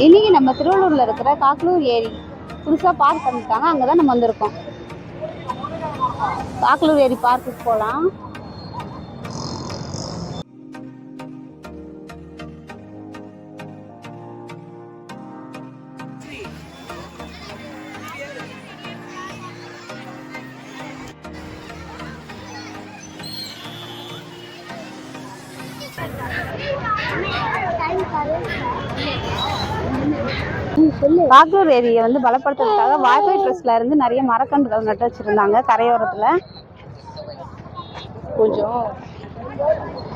இன்னைக்கு நம்ம திருவள்ளூர்ல இருக்கிற காக்லூர் ஏரி புதுசா பார்க் பண்ணிட்டாங்க. அங்கதான் நம்ம வந்திருக்கோம். காக்லூர் ஏரி பார்க்குக்கு போலாம். காக்லூர் ஏரியை வந்து பலப்படுத்துறதுக்காக வாய்ஃபை ட்ரஸ்ட்ல இருந்து நிறைய மரக்கன்றுகள் நட்டு வச்சிருந்தாங்க. கரையோரத்துல கொஞ்சம்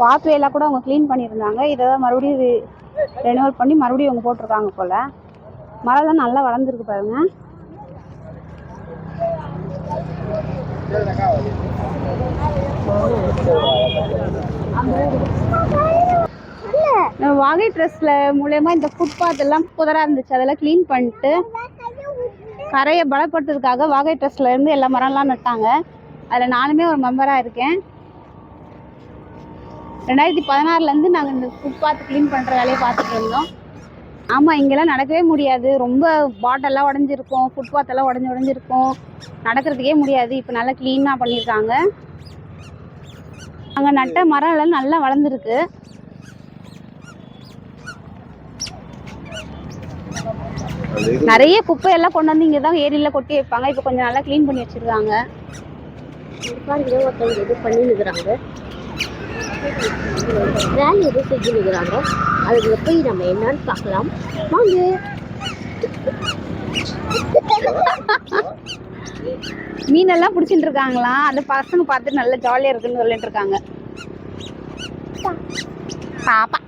பாத்வே எல்லாம் கூட அவங்க கிளீன் பண்ணியிருந்தாங்க. இதை மறுபடியும் ரெனோவேட் பண்ணி மறுபடியும் அவங்க போட்டிருக்காங்க போல. மரம் தான் நல்லா வளர்ந்துருக்கு பாருங்க. வாகை ட்ரஸ்ட்ல மூலயமா இந்த ஃபுட்பாத் எல்லாம் புதரா இருந்துச்சு, அதெல்லாம் கிளீன் பண்ணிட்டு கரையை பலப்படுத்துறதுக்காக வாகை ட்ரஸ்ட்ல இருந்து எல்லா மரம்லாம் நட்டாங்க. அதில் நானுமே ஒரு மெம்பராக இருக்கேன். 2016 இருந்து நாங்கள் இந்த ஃபுட்பாத் கிளீன் பண்ணுற வேலையை பார்த்துட்டு இருந்தோம். ஆமாம், இங்கெல்லாம் நடக்கவே முடியாது. ரொம்ப பாட்டெல்லாம் உடஞ்சிருக்கும், ஃபுட்பாத் எல்லாம் உடஞ்சிருக்கும், நடக்கிறதுக்கே முடியாது. இப்போ நல்லா க்ளீனாக பண்ணியிருக்காங்க. அங்கே நட்ட மரம் எல்லாம் நல்லா வளர்ந்துருக்கு. நிறைய குப்பையெல்லாம் கொண்டு வந்து இங்கே தான் ஏரியில் கொட்டி வைப்பாங்க. இப்போ கொஞ்சம் நல்லா க்ளீன் பண்ணி வச்சுருக்காங்க. ஒருத்தவங்க இது பண்ணிருக்கிறாங்க, வேலை எது செஞ்சுருக்கிறாங்க. அதுக்கு போய் நம்ம என்னன்னு பார்க்கலாம் வாங்க. மீனெல்லாம் பிடிச்சிட்டு இருக்காங்களா, அந்த பசங்க பார்த்து நல்லா ஜாலியாக இருக்குன்னு சொல்லிட்டு இருக்காங்க. பாப்பா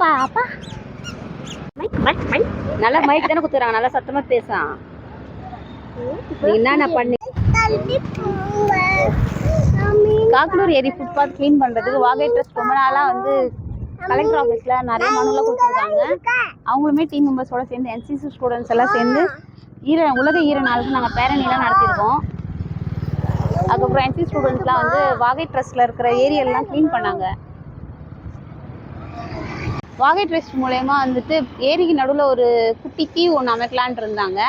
பாப்பா நல்லா மைக் தானே குத்துறாங்க, நல்லா சத்தமா பேசான். என்ன பண்ணி காக்லூர் ஏரி ஃபுட்பாத் கிளீன் பண்றதுக்கு வாகை ட்ரஸ்ட் ரொம்ப நாளா வந்து கலெக்டர் ஆஃபீஸ்ல நிறைய மனுலாம் கொடுத்துருக்காங்க. அவங்களுமே டீம் மெம்பர்ஸோட சேர்ந்து என்சிசி ஸ்டூடெண்ட்ஸ் எல்லாம் சேர்ந்து உலக ஈர நாளுக்கு நாங்கள் பேரணிலாம் நடத்தியிருக்கோம். அதுக்கப்புறம் என்சிசி ஸ்டூடெண்ட்ஸ்லாம் வந்து வாகை ட்ரஸ்ட்ல இருக்கிற ஏரியெல்லாம் க்ளீன் பண்ணாங்க. வாகை ட்ரஸ்ட் மூலயமா வந்துட்டு ஏரிக்கு நடுவில் ஒரு குட்டி தீவு ஒன்று அமைக்கலான்ட்டு இருந்தாங்க.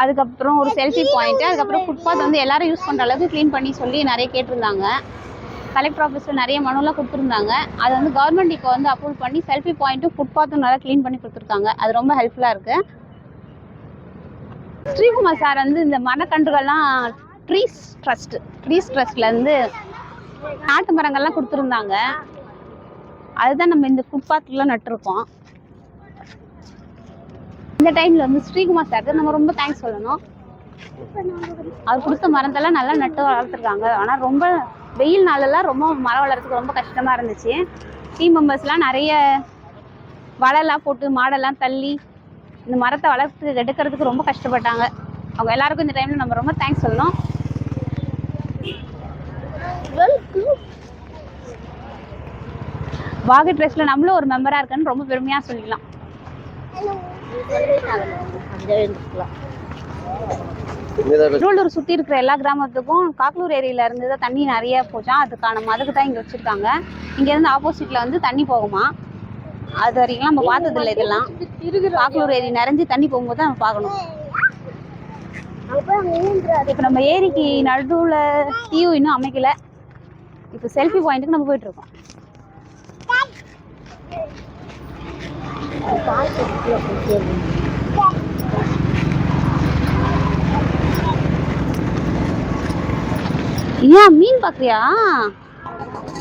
அதுக்கப்புறம் ஒரு செல்ஃபி பாயிண்ட்டு, அதுக்கப்புறம் ஃபுட்பாத் வந்து எல்லாரும் யூஸ் பண்ணுற அளவுக்கு க்ளீன் பண்ணி சொல்லி நிறைய கேட்டிருந்தாங்க. கலெக்டர் ஆஃபீஸில் நிறைய மனுலாம் கொடுத்துருந்தாங்க. அதை வந்து கவர்மெண்ட் இப்போ வந்து அப்ரூவ் பண்ணி செல்ஃபி பாயிண்ட்டும் ஃபுட்பாத்தும் நல்லா க்ளீன் பண்ணி கொடுத்துருக்காங்க. அது ரொம்ப ஹெல்ப்ஃபுல்லாக இருக்குது. ஸ்ரீகுமார் சார் வந்து இந்த மரக்கன்றுகள்லாம் ட்ரீஸ் ட்ரஸ்ட்லேருந்து நாட்டு மரங்கள்லாம் கொடுத்துருந்தாங்க. அதுதான் நம்ம இந்த ஃபுட்பாத்லாம் நட்டுருக்கோம். இந்த டைமில் வந்து ஸ்ரீகுமார் சாருக்கு நம்ம ரொம்ப தேங்க்ஸ் சொல்லணும். அவர் கொடுத்த மரத்தெல்லாம் நல்லா நட்டு வளர்த்துருக்காங்க. ஆனால் ரொம்ப வெயில் நாளெல்லாம் ரொம்ப மரம் வளர்றதுக்கு ரொம்ப கஷ்டமாக இருந்துச்சு. டீம் மெம்பர்ஸ்லாம் நிறைய வலைலாம் போட்டு மாடெல்லாம் தள்ளி இந்த மரத்தை வளர்த்து எடுக்கிறதுக்கு ரொம்ப கஷ்டப்பட்டாங்க. அவங்க எல்லாருக்கும் இந்த டைமில் நம்ம ரொம்ப தேங்க்ஸ் சொல்லணும். வாகை ட்ரஸ்ட்ல நம்மளும் ஒரு மெம்பராக இருக்குன்னு ரொம்ப பெருமையாக சொல்லிக்கலாம். திருவள்ளூர் சுற்றி இருக்கிற எல்லா கிராமத்துக்கும் காக்லூர் ஏரியில இருந்து தான் தண்ணி நிறைய போச்சான். அதுக்கான மதகு தான் இங்கே வச்சுருக்காங்க. இங்கேருந்து ஆப்போசிட்டில் வந்து தண்ணி போகுமா. அது வரைக்கும் நம்ம பார்த்ததில்லை. இதெல்லாம் காக்லூர் ஏரி நிறைஞ்சு தண்ணி போகும்போது தான் நம்ம பார்க்கணும். இப்போ நம்ம ஏரிக்கு நடுவில் தீவு இன்னும் அமைக்கல. இப்போ செல்ஃபி பாயிண்ட்டுக்கு நம்ம போயிட்டுருக்கோம். ஏன் மீன் பார்க்குறியா?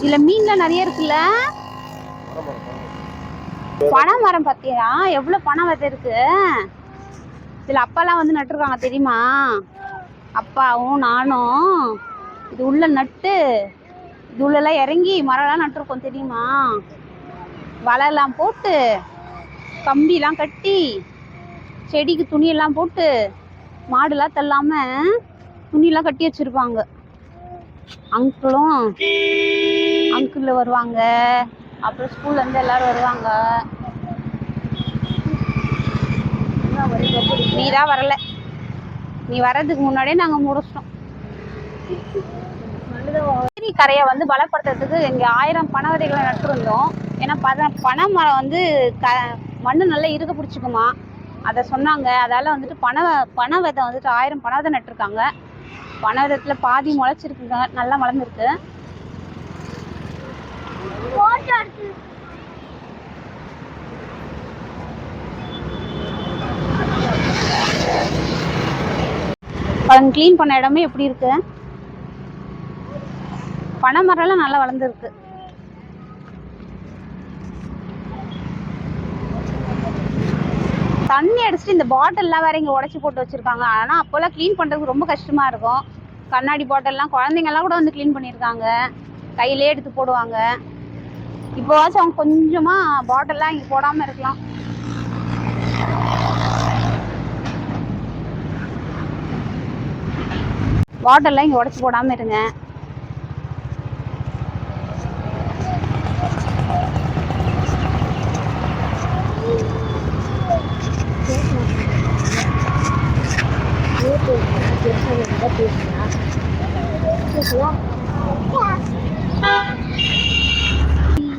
இதில் மீன்லாம் நிறைய இருக்குல்ல. பனை மரம் பார்த்தியா? எவ்வளோ பனை விதை இருக்கு. இதில் அப்பாலாம் வந்து நட்டுருக்காங்க தெரியுமா? அப்பாவும் நானும் இது உள்ள நட்டு இது உள்ளெல்லாம் இறங்கி மரம்லாம் நட்டுருக்கோம் தெரியுமா? வலையெல்லாம் போட்டு கம்பிலாம் கட்டி செடிக்கு துணியெல்லாம் போட்டு மாடுலாம் தள்ளாம துணியெல்லாம் கட்டி வச்சிருப்பாங்க. அங்கிள் வருவாங்க, அப்புறம் ஸ்கூல்ல இருந்து எல்லாரும் வருவாங்க. நீ தான் வரல. நீ வர்றதுக்கு முன்னாடியே நாங்கள் முடிச்சிட்டோம். கரையை வந்து பலப்படுத்துறதுக்கு இங்கே 1000 பனை விதைகளை நட்டுருந்தோம். ஏன்னா பனை மரம் வந்து மண்ணு நல்லா இருக்க பிடிச்சிக்குமா, அதை சொன்னாங்க. அதால வந்துட்டு பனை விதை வந்துட்டு 1000 பனை விதை நட்டுருக்காங்க. பனை விதத்துல பாதி முளைச்சிருக்குங்க, நல்லா வளர்ந்துருக்கு. அவங்க கிளீன் பண்ண இடமே எப்படி இருக்கு. பனை மரம்லாம் நல்லா வளர்ந்துருக்கு. தண்ணி அடிச்சுட்டு இந்த பாட்டில்லாம் வேற இங்கே உடச்சி போட்டு வச்சிருக்காங்க. ஆனால் அப்போல்லாம் க்ளீன் பண்ணுறதுக்கு ரொம்ப கஷ்டமா இருக்கும். கண்ணாடி பாட்டில்லாம் குழந்தைங்கள்லாம் கூட வந்து க்ளீன் பண்ணியிருக்காங்க, கையிலே எடுத்து போடுவாங்க. இப்போவாச்சும் அவங்க கொஞ்சமாக பாட்டில்லாம் இங்கே போடாமல் இருக்கலாம். பாட்டில்லாம் இங்கே உடச்சி போடாமல் இருங்க.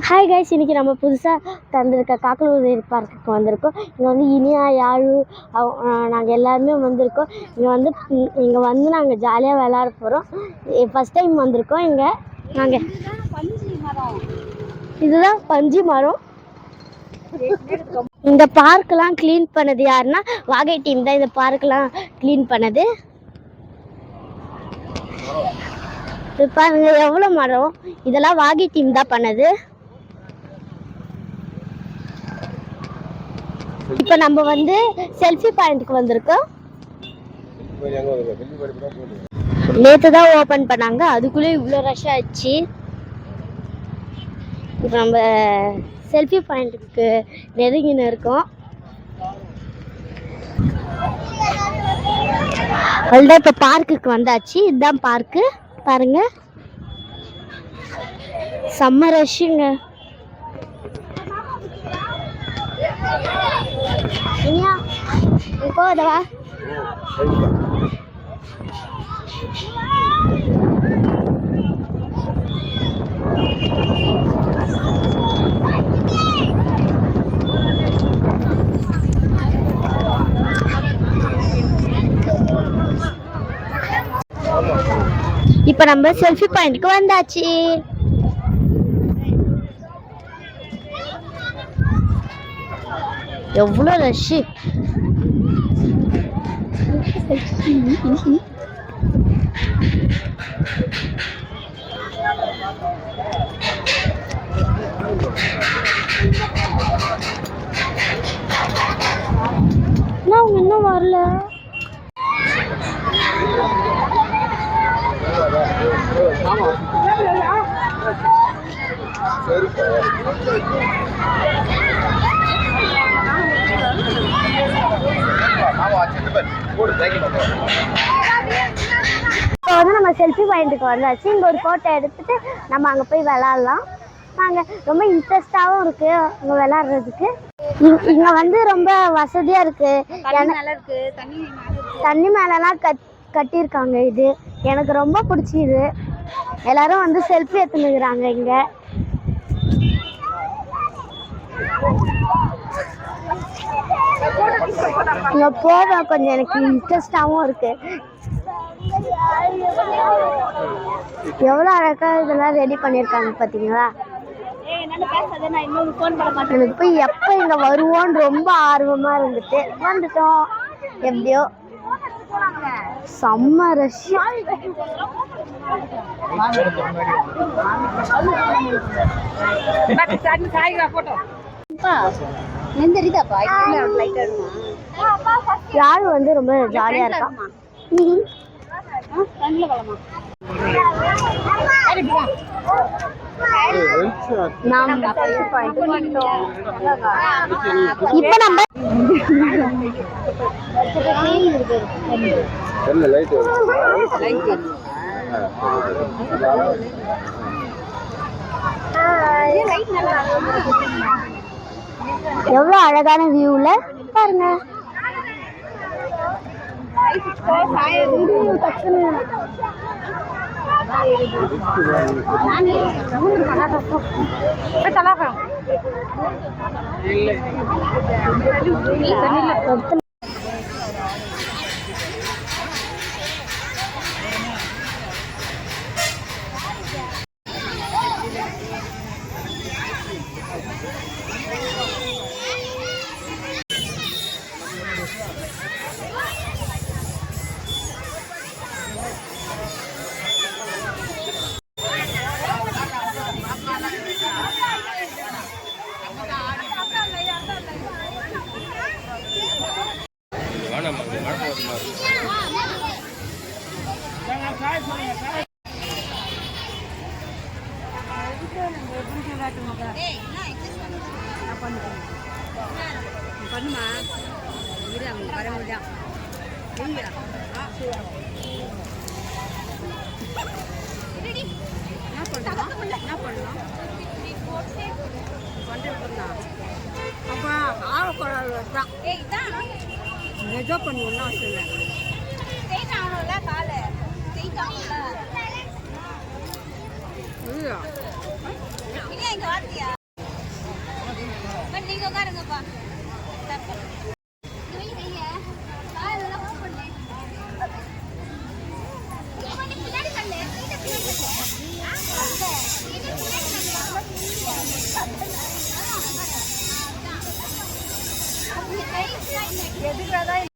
ஹாய் கைஸ், இன்றைக்கி நம்ம புதுசாக தந்திருக்க காக்கலூர் பார்க்குக்கு வந்திருக்கோம். இங்கே வந்து இனியா, யாழு, நாங்கள் எல்லாருமே வந்திருக்கோம். இங்கே வந்து நாங்கள் ஜாலியாக விளையாட போகிறோம். ஃபஸ்ட் டைம் வந்திருக்கோம். நாங்கள் இதுதான் பஞ்சு மரம். இந்த பார்க்கெலாம் க்ளீன் பண்ணது யாருன்னா வாகை டீம் தான். இந்த பார்க்கெலாம் க்ளீன் பண்ணது. பாருங்க எவ்வளோ மரம். இதெல்லாம் வாகை டீம் தான் பண்ணது. இப்போ நம்ம வந்து செல்ஃபி பாயிண்ட்டுக்கு வந்திருக்கோம். நேற்று தான் ஓப்பன் பண்ணாங்க, அதுக்குள்ளே இவ்வளோ ரஷ் ஆயிடுச்சு. இப்போ நம்ம செல்ஃபி பாயிண்ட்டுக்கு நெருங்கின்னு இருக்கோம். அதுதான் இப்போ பார்க்குக்கு வந்தாச்சு. இதுதான் பார்க்கு. பாருங்க செம்ம ரஷ்ஷுங்க. இனியா போதவா இப்ப நம்ம செல்ஃபி பாயிண்ட்க்கு வந்தாச்சு. எவ்வளோ ரஷ்ஷு. அவங்க இன்னும் வரல. இப்போ வந்து நம்ம செல்ஃபி பாயிண்ட்டுக்கு வந்தாச்சு. இங்கே ஒரு ஃபோட்டோ எடுத்துட்டு நம்ம அங்கே போய் விளாட்லாம். நாங்கள் ரொம்ப இன்ட்ரெஸ்டாகவும் இருக்குது அங்கே விளாட்றதுக்கு. இங்கே வந்து ரொம்ப வசதியாக இருக்குது. தண்ணி மேலெலாம் கட்டியிருக்காங்க. இது எனக்கு ரொம்ப பிடிச்சிது. எல்லாரும் வந்து செல்ஃபி எடுத்துனுக்குறாங்க. இங்கே இங்கே போக கொஞ்சம் எனக்கு இன்ட்ரெஸ்டாகவும் இருக்கு. எவ்வளோ அழகாக இதெல்லாம் ரெடி பண்ணியிருக்காங்க பார்த்தீங்களா. எனக்கு போய் எப்போ இங்கே வருவோன்னு ரொம்ப ஆர்வமாக இருந்துட்டு வந்துட்டோம். எப்படியோ செம்ம ரஷ். யாரு வந்து ரொம்ப ஜாலியா இருக்கா. இப்ப நம்ம எவ்வளவு அழகான வியூல பாருங்க. பண்ணுமா இரு அவங்க வர முடியும் என்ன பண்ணலாம் அப்போ ஆழக்குழல் தான் நிஜ பண்ணுவோம்னா சொன்னேன் நீங்க உட்காருங்கப்பா எதுக்காக